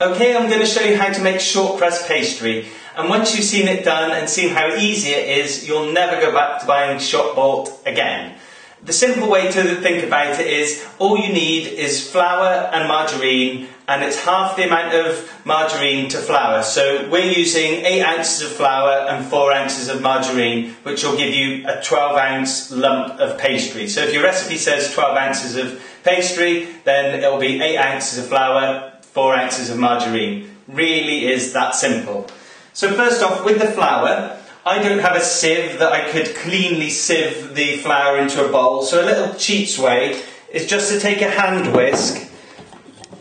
Okay, I'm going to show you how to make shortcrust pastry, and once you've seen it done and seen how easy it is, you'll never go back to buying shop bought again. The simple way to think about it is all you need is flour and margarine, and it's half the amount of margarine to flour. So we're using 8 ounces of flour and 4 ounces of margarine, which will give you a 12-ounce lump of pastry. So if your recipe says 12 ounces of pastry, then it'll be 8 ounces of flour, 4 ounces of margarine. Really is that simple. So first off, with the flour, I don't have a sieve that I could cleanly sieve the flour into a bowl, so a little cheats way is just to take a hand whisk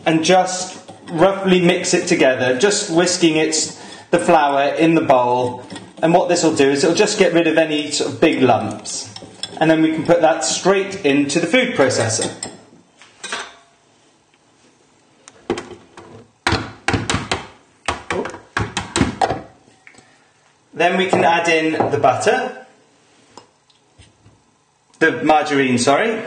and just roughly mix it together, just whisking the flour in the bowl, and what this will do is it'll just get rid of any sort of big lumps, and then we can put that straight into the food processor. Then we can add in the butter, the margarine, sorry.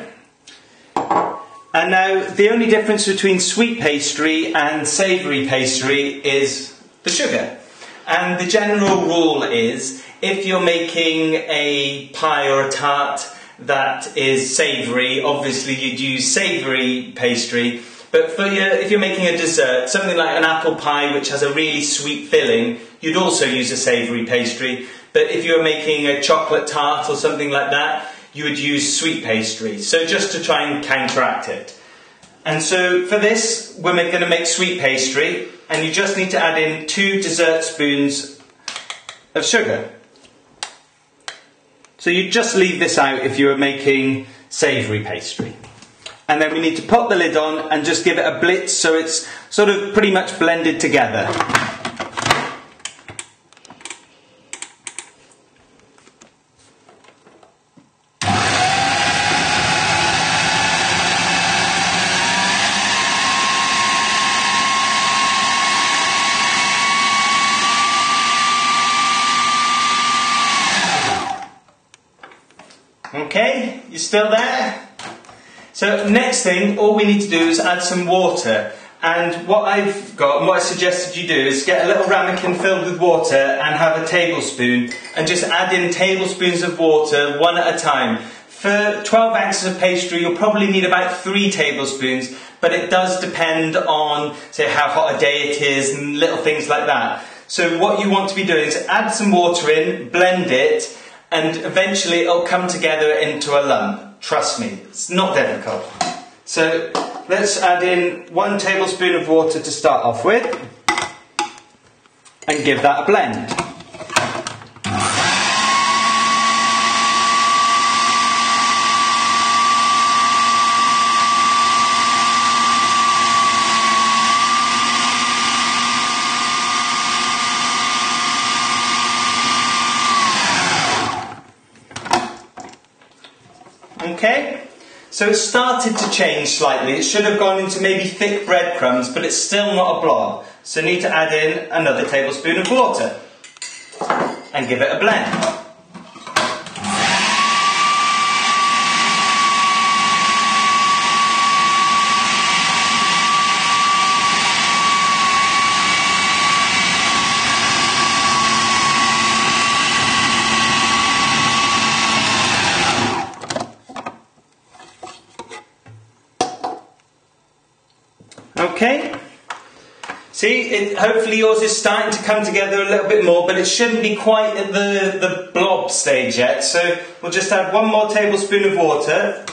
And now the only difference between sweet pastry and savoury pastry is the sugar. And the general rule is if you're making a pie or a tart that is savoury, obviously you'd use savoury pastry. But if you're making a dessert, something like an apple pie which has a really sweet filling, you'd also use a savoury pastry. But if you're making a chocolate tart or something like that, you would use sweet pastry. So just to try and counteract it. And so for this, we're going to make sweet pastry, and you just need to add in 2 dessert spoons of sugar. So you just leave this out if you were making savoury pastry. And then we need to pop the lid on and just give it a blitz so it's sort of pretty much blended together. Okay, you still there? So next thing, all we need to do is add some water. And what I've got, and what I suggested you do, is get a little ramekin filled with water and have a tablespoon, and just add in tablespoons of water one at a time. For 12 ounces of pastry, you'll probably need about 3 tablespoons, but it does depend on, say, how hot a day it is and little things like that. So what you want to be doing is add some water in, blend it, and eventually it'll come together into a lump. Trust me, it's not difficult. So let's add in 1 tablespoon of water to start off with and give that a blend. Okay, so it started to change slightly. It should have gone into maybe thick breadcrumbs, but it's still not a blob. So need to add in another tablespoon of water and give it a blend. Okay, see, hopefully yours is starting to come together a little bit more, but it shouldn't be quite at the blob stage yet. So we'll just add 1 more tablespoon of water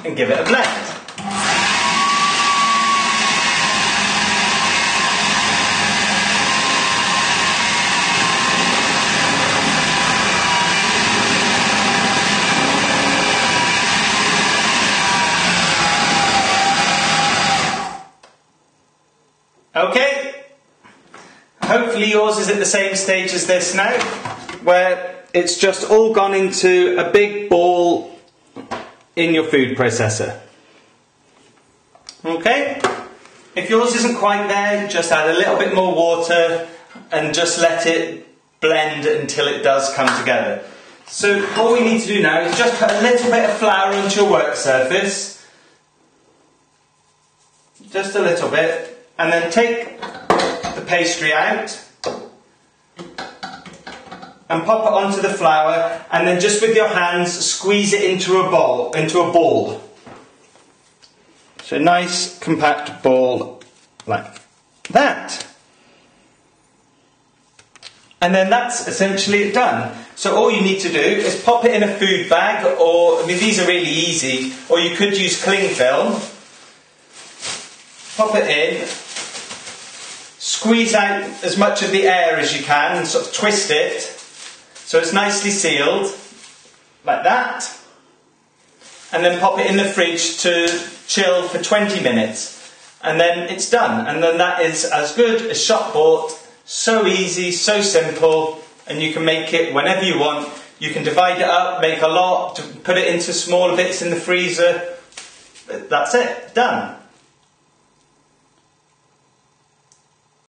and give it a blend. Okay, hopefully yours is at the same stage as this now, where it's just all gone into a big ball in your food processor. Okay, if yours isn't quite there, just add a little bit more water and just let it blend until it does come together. So all we need to do now is just put a little bit of flour onto your work surface. just a little bit, and then take the pastry out and pop it onto the flour, and then just with your hands squeeze it into a ball. So a nice compact ball like that. And then that's essentially done. So all you need to do is pop it in a food bag, or, I mean, these are really easy, or you could use cling film. Pop it in, squeeze out as much of the air as you can, and sort of twist it so it's nicely sealed, like that. And then pop it in the fridge to chill for 20 minutes. And then it's done. And then that is as good as shop bought. So easy, so simple, and you can make it whenever you want. You can divide it up, make a lot, put it into smaller bits in the freezer. That's it, done.